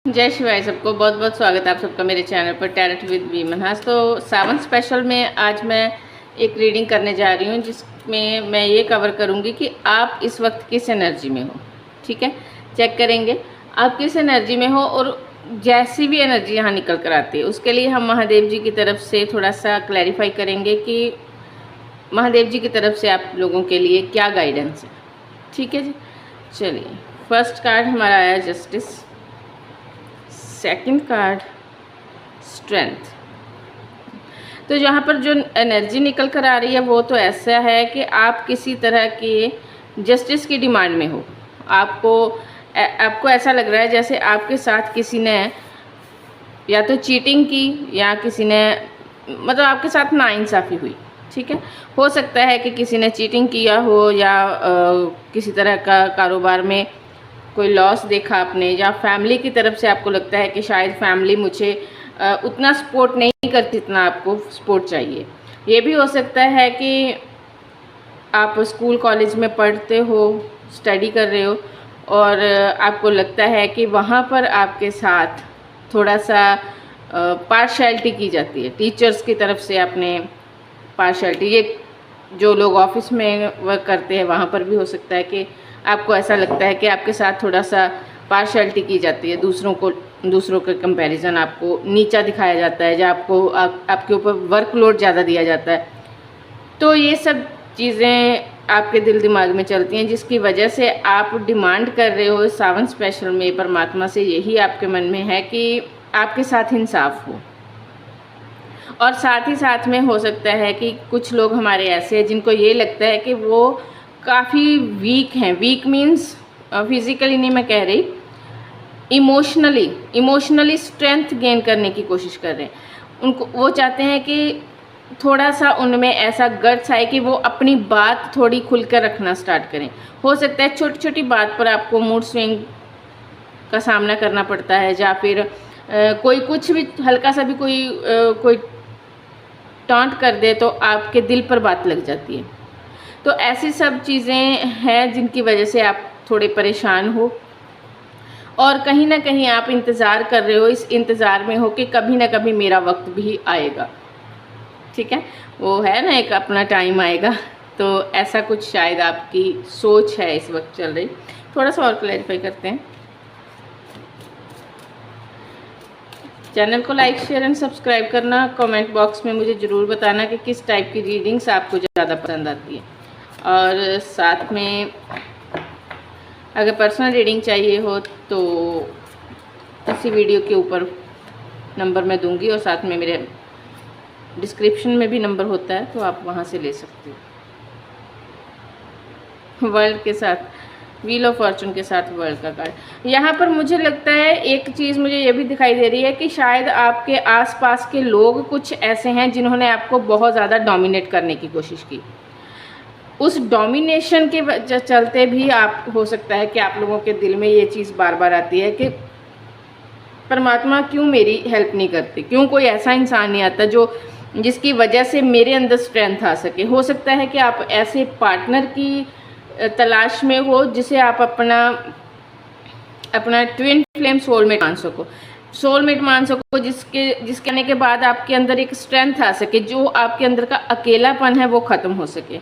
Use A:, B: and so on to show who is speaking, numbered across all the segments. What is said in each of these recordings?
A: जय शिवाय। सबको बहुत बहुत स्वागत है आप सबका मेरे चैनल पर टैलेंट विद वी मनहास। तो सावन स्पेशल में आज मैं एक रीडिंग करने जा रही हूँ जिसमें मैं ये कवर करूँगी कि आप इस वक्त किस एनर्जी में हो। ठीक है, चेक करेंगे आप किस एनर्जी में हो और जैसी भी एनर्जी यहाँ निकल कर आती है उसके लिए हम महादेव जी की तरफ से थोड़ा सा क्लैरिफाई करेंगे कि महादेव जी की तरफ से आप लोगों के लिए क्या गाइडेंस है। ठीक है जी, चलिए। फर्स्ट कार्ड हमारा आया जस्टिस, सेकंड कार्ड स्ट्रेंथ। तो यहाँ पर जो एनर्जी निकल कर आ रही है वो तो ऐसा है कि आप किसी तरह के जस्टिस की डिमांड में हो। आपको ऐसा लग रहा है जैसे आपके साथ किसी ने या तो चीटिंग की या किसी ने मतलब आपके साथ नाइंसाफ़ी हुई। ठीक है, हो सकता है कि किसी ने चीटिंग किया हो या किसी तरह का कारोबार में कोई लॉस देखा आपने, या फैमिली की तरफ से आपको लगता है कि शायद फैमिली मुझे उतना सपोर्ट नहीं करती जितना आपको सपोर्ट चाहिए। ये भी हो सकता है कि आप स्कूल कॉलेज में पढ़ते हो, स्टडी कर रहे हो और आपको लगता है कि वहाँ पर आपके साथ थोड़ा सा पार्शियलिटी की जाती है। टीचर्स की तरफ से आपने पार्शियलिटी, ये जो लोग ऑफिस में वर्क करते हैं वहाँ पर भी हो सकता है कि आपको ऐसा लगता है कि आपके साथ थोड़ा सा पार्शियलिटी की जाती है। दूसरों के कंपैरिजन आपको नीचा दिखाया जाता है, या आपके ऊपर वर्कलोड ज़्यादा दिया जाता है। तो ये सब चीज़ें आपके दिल दिमाग में चलती हैं जिसकी वजह से आप डिमांड कर रहे हो सावन स्पेशल में परमात्मा से, यही आपके मन में है कि आपके साथ इंसाफ हो। और साथ ही साथ में हो सकता है कि कुछ लोग हमारे ऐसे हैं जिनको ये लगता है कि वो काफ़ी वीक हैं। वीक मीन्स फिज़िकली नहीं मैं कह रही, इमोशनली स्ट्रेंथ गेन करने की कोशिश कर रहे हैं। उनको वो चाहते हैं कि थोड़ा सा उनमें ऐसा गट्स आए कि वो अपनी बात थोड़ी खुलकर रखना स्टार्ट करें। हो सकता है छोटी छोटी बात पर आपको मूड स्विंग का सामना करना पड़ता है, या फिर कोई कुछ भी हल्का सा भी कोई टॉन्ट कर दे तो आपके दिल पर बात लग जाती है। तो ऐसी सब चीज़ें हैं जिनकी वजह से आप थोड़े परेशान हो और कहीं ना कहीं आप इंतज़ार कर रहे हो, इस इंतज़ार में हो कि कभी ना कभी मेरा वक्त भी आएगा। ठीक है, वो है ना एक अपना टाइम आएगा। तो ऐसा कुछ शायद आपकी सोच है इस वक्त चल रही। थोड़ा सा और क्लैरिफाई करते हैं। चैनल को लाइक शेयर एंड सब्सक्राइब करना। कमेंट बॉक्स में मुझे ज़रूर बताना कि किस टाइप की रीडिंग्स आपको ज़्यादा पसंद आती है। और साथ में अगर पर्सनल रीडिंग चाहिए हो तो इसी वीडियो के ऊपर नंबर मैं दूंगी, और साथ में मेरे डिस्क्रिप्शन में भी नंबर होता है तो आप वहाँ से ले सकते हो। वर्ल्ड के साथ, व्हील ऑफ फॉर्चून के साथ वर्ल्ड का कार्ड। यहाँ पर मुझे लगता है एक चीज़ मुझे ये भी दिखाई दे रही है कि शायद आपके आसपास के लोग कुछ ऐसे हैं जिन्होंने आपको बहुत ज़्यादा डोमिनेट करने की कोशिश की। उस डोमिनेशन के चलते भी आप हो सकता है कि आप लोगों के दिल में ये चीज़ बार बार आती है कि परमात्मा क्यों मेरी हेल्प नहीं करती, क्यों कोई ऐसा इंसान नहीं आता जिसकी वजह से मेरे अंदर स्ट्रेंथ आ सके। हो सकता है कि आप ऐसे पार्टनर की तलाश में हो जिसे आप अपना ट्विन फ्लेम सोलमेट मान सको, जिसके आने के बाद आपके अंदर एक स्ट्रेंथ आ सके, जो आपके अंदर का अकेलापन है वो ख़त्म हो सके।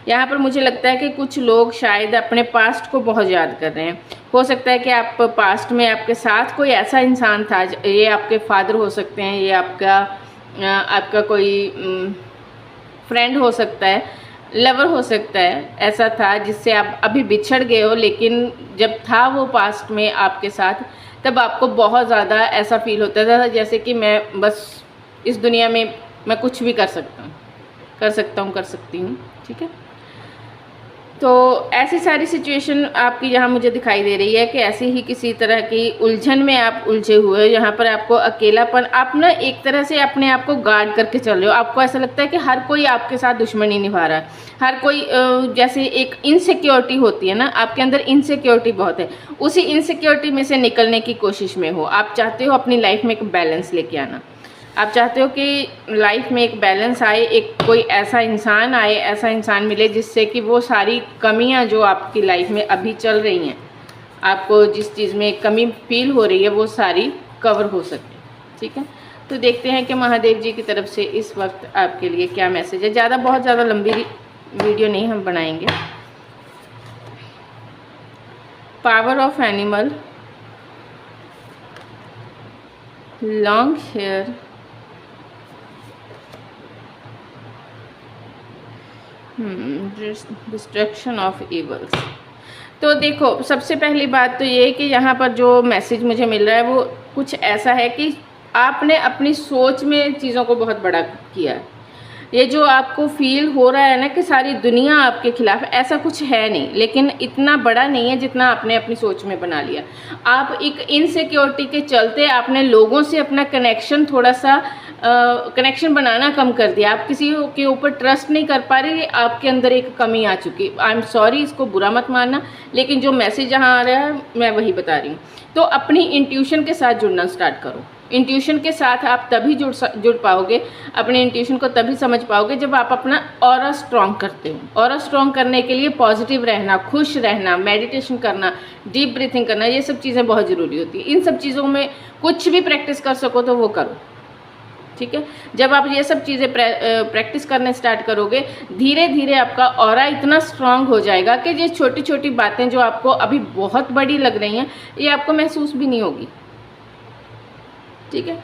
A: यहाँ पर मुझे लगता है कि कुछ लोग शायद अपने पास्ट को बहुत याद कर रहे हैं। हो सकता है कि आप पास्ट में आपके साथ कोई ऐसा इंसान था, ये आपके फादर हो सकते हैं, ये आपका कोई फ्रेंड हो सकता है, लवर हो सकता है, ऐसा था जिससे आप अभी बिछड़ गए हो, लेकिन जब था वो पास्ट में आपके साथ तब आपको बहुत ज़्यादा ऐसा फील होता था जैसे कि मैं बस इस दुनिया में मैं कुछ भी कर सकती हूँ। ठीक है, तो ऐसी सारी सिचुएशन आपकी यहाँ मुझे दिखाई दे रही है कि ऐसी ही किसी तरह की उलझन में आप उलझे हुए हो। यहाँ पर आपको अकेलापन, आप ना एक तरह से अपने आप को गार्ड करके चल रहे हो। आपको ऐसा लगता है कि हर कोई आपके साथ दुश्मनी निभा रहा है, हर कोई जैसे एक इनसिक्योरिटी होती है ना, आपके अंदर इनसिक्योरिटी बहुत है, उसी इनसिक्योरिटी में से निकलने की कोशिश में हो। आप चाहते हो अपनी लाइफ में एक बैलेंस लेके आना, आप चाहते हो कि लाइफ में एक बैलेंस आए, एक कोई ऐसा इंसान मिले जिससे कि वो सारी कमियां जो आपकी लाइफ में अभी चल रही हैं आपको जिस चीज़ में कमी फील हो रही है वो सारी कवर हो सके। ठीक है, तो देखते हैं कि महादेव जी की तरफ से इस वक्त आपके लिए क्या मैसेज है। बहुत ज़्यादा लंबी वीडियो नहीं हम बनाएंगे। Power of animal, long hair, destruction of evils. तो देखो, सबसे पहली बात तो ये है कि यहाँ पर जो मैसेज मुझे मिल रहा है वो कुछ ऐसा है कि आपने अपनी सोच में चीज़ों को बहुत बड़ा किया है। ये जो आपको फील हो रहा है ना कि सारी दुनिया आपके खिलाफ, ऐसा कुछ है नहीं, लेकिन इतना बड़ा नहीं है जितना आपने अपनी सोच में बना लिया। आप एक इनसिक्योरिटी के चलते आपने लोगों से अपना कनेक्शन थोड़ा सा कनेक्शन बनाना कम कर दिया। आप किसी के ऊपर ट्रस्ट नहीं कर पा रहे, आपके अंदर एक कमी आ चुकी। आई एम सॉरी, इसको बुरा मत मानना, लेकिन जो मैसेज यहाँ आ रहा है मैं वही बता रही हूँ। तो अपनी इंट्यूशन के साथ जुड़ना स्टार्ट करो। इंट्यूशन के साथ आप तभी जुड़ पाओगे, अपने इंट्यूशन को तभी समझ पाओगे जब आप अपना ऑरा स्ट्रॉन्ग करते हो। ऑरा स्ट्रॉन्ग करने के लिए पॉजिटिव रहना, खुश रहना, मेडिटेशन करना, डीप ब्रीथिंग करना, ये सब चीज़ें बहुत ज़रूरी होती है। इन सब चीज़ों में कुछ भी प्रैक्टिस कर सको तो वो करो। ठीक है, जब आप ये सब चीज़ें प्रैक्टिस करने स्टार्ट करोगे, धीरे धीरे आपका ऑरा इतना स्ट्रांग हो जाएगा कि ये छोटी छोटी बातें जो आपको अभी बहुत बड़ी लग रही हैं, ये आपको महसूस भी नहीं होगी। ठीक है,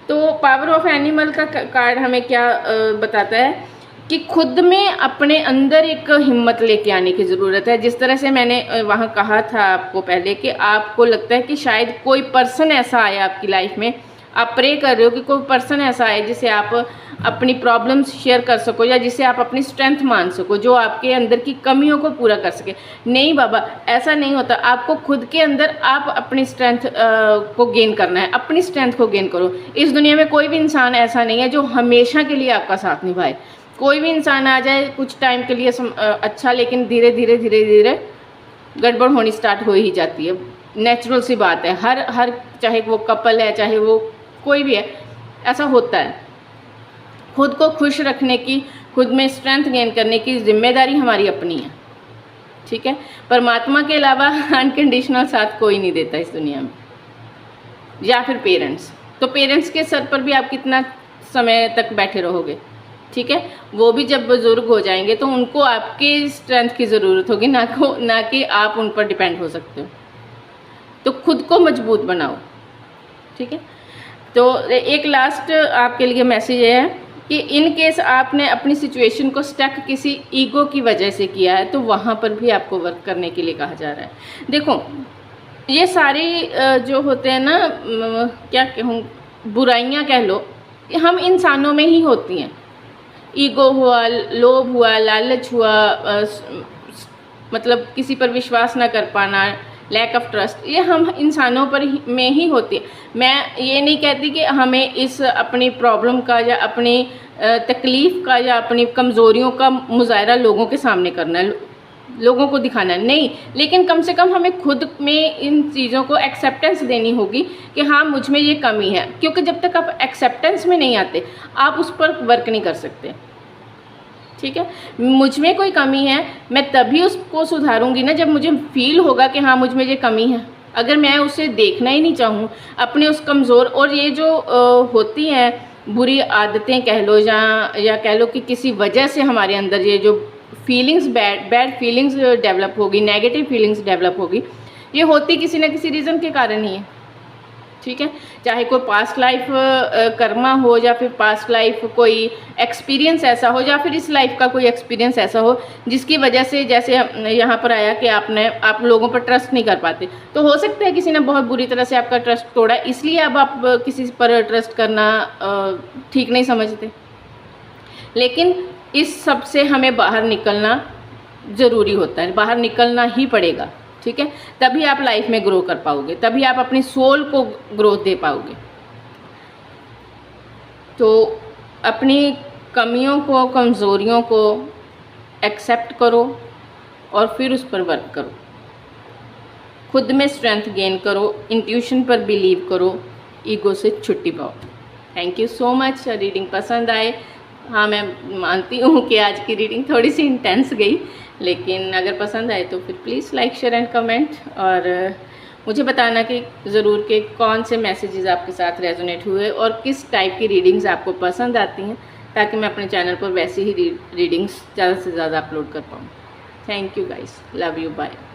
A: तो पावर ऑफ एनिमल का कार्ड हमें क्या बताता है कि खुद में अपने अंदर एक हिम्मत लेके आने की ज़रूरत है। जिस तरह से मैंने वहाँ कहा था आपको पहले कि आपको लगता है कि शायद कोई पर्सन ऐसा आए आपकी लाइफ में, आप प्रे कर रहे हो कि कोई पर्सन ऐसा आए जिसे आप अपनी प्रॉब्लम्स शेयर कर सको या जिसे आप अपनी स्ट्रेंथ मान सको, जो आपके अंदर की कमियों को पूरा कर सके। नहीं बाबा, ऐसा नहीं होता। आपको खुद के अंदर आप अपनी स्ट्रेंथ को गेन करना है। अपनी स्ट्रेंथ को गेन करो। इस दुनिया में कोई भी इंसान ऐसा नहीं है जो हमेशा के लिए आपका साथ निभाए। कोई भी इंसान आ जाए कुछ टाइम के लिए अच्छा, लेकिन धीरे धीरे धीरे धीरे गड़बड़ होनी स्टार्ट हो ही जाती है। नेचुरल सी बात है। हर चाहे वो कपल है, चाहे वो कोई भी है, ऐसा होता है। खुद को खुश रखने की, खुद में स्ट्रेंथ गेन करने की जिम्मेदारी हमारी अपनी है। ठीक है, परमात्मा के अलावा अनकंडीशनल साथ कोई नहीं देता इस दुनिया में, या फिर पेरेंट्स। तो पेरेंट्स के सर पर भी आप कितना समय तक बैठे रहोगे? ठीक है, वो भी जब बुजुर्ग हो जाएंगे तो उनको आपके स्ट्रेंथ की ज़रूरत होगी, ना कि आप उन पर डिपेंड हो सकते हो। तो खुद को मजबूत बनाओ। ठीक है, तो एक लास्ट आपके लिए मैसेज है कि इन केस आपने अपनी सिचुएशन को स्टक किसी ईगो की वजह से किया है तो वहाँ पर भी आपको वर्क करने के लिए कहा जा रहा है। देखो, ये सारी जो होते हैं ना, क्या कहूँ, बुराइयाँ कह लो, हम इंसानों में ही होती हैं। ईगो हुआ, लोभ हुआ, लालच हुआ, मतलब किसी पर विश्वास ना कर पाना, लैक ऑफ ट्रस्ट, ये हम इंसानों पर में ही होती है। मैं ये नहीं कहती कि हमें इस अपनी प्रॉब्लम का या अपनी तकलीफ़ का या अपनी कमज़ोरियों का मुजाहरा लोगों के सामने करना है, लोगों को दिखाना है, नहीं। लेकिन कम से कम हमें खुद में इन चीज़ों को एक्सेप्टेंस देनी होगी कि हाँ, मुझ में ये कमी है। क्योंकि जब तक आप एक्सेप्टेंस में नहीं आते, आप उस पर वर्क नहीं कर सकते। ठीक है, मुझ में कोई कमी है, मैं तभी उसको सुधारूंगी ना जब मुझे फील होगा कि हाँ, मुझ में ये कमी है। अगर मैं उसे देखना ही नहीं चाहूँ, अपने उस कमज़ोर, और ये जो होती हैं बुरी आदतें कह लो, या कह लो कि किसी वजह से हमारे अंदर ये जो फीलिंग्स, बैड फीलिंग्स डेवलप होगी, नेगेटिव फीलिंग्स डेवलप होगी, ये होती किसी न किसी रीज़न के कारण ही है। ठीक है, चाहे कोई पास्ट लाइफ कर्मा हो, या फिर पास्ट लाइफ कोई एक्सपीरियंस ऐसा हो, या फिर इस लाइफ का कोई एक्सपीरियंस ऐसा हो जिसकी वजह से, जैसे यहाँ पर आया कि आप लोगों पर ट्रस्ट नहीं कर पाते। तो हो सकता है किसी ने बहुत बुरी तरह से आपका ट्रस्ट तोड़ा, इसलिए अब आप किसी पर ट्रस्ट करना ठीक नहीं समझते। लेकिन इस सब से हमें बाहर निकलना ज़रूरी होता है, बाहर निकलना ही पड़ेगा। ठीक है, तभी आप लाइफ में ग्रो कर पाओगे, तभी आप अपनी सोल को ग्रोथ दे पाओगे। तो अपनी कमियों को, कमज़ोरियों को एक्सेप्ट करो और फिर उस पर वर्क करो। खुद में स्ट्रेंथ गेन करो, इंट्यूशन पर बिलीव करो, ईगो से छुट्टी पाओ। Thank you so much. Reading पसंद आए? हाँ, मैं मानती हूँ कि आज की रीडिंग थोड़ी सी इंटेंस गई, लेकिन अगर पसंद आए तो फिर please like share and comment, और मुझे बताना कि ज़रूर कि कौन से मैसेजेस आपके साथ रेजोनेट हुए और किस टाइप की रीडिंग्स आपको पसंद आती हैं, ताकि मैं अपने चैनल पर वैसी ही रीडिंग्स ज़्यादा से ज़्यादा अपलोड कर पाऊँ। Thank you guys, love you, bye.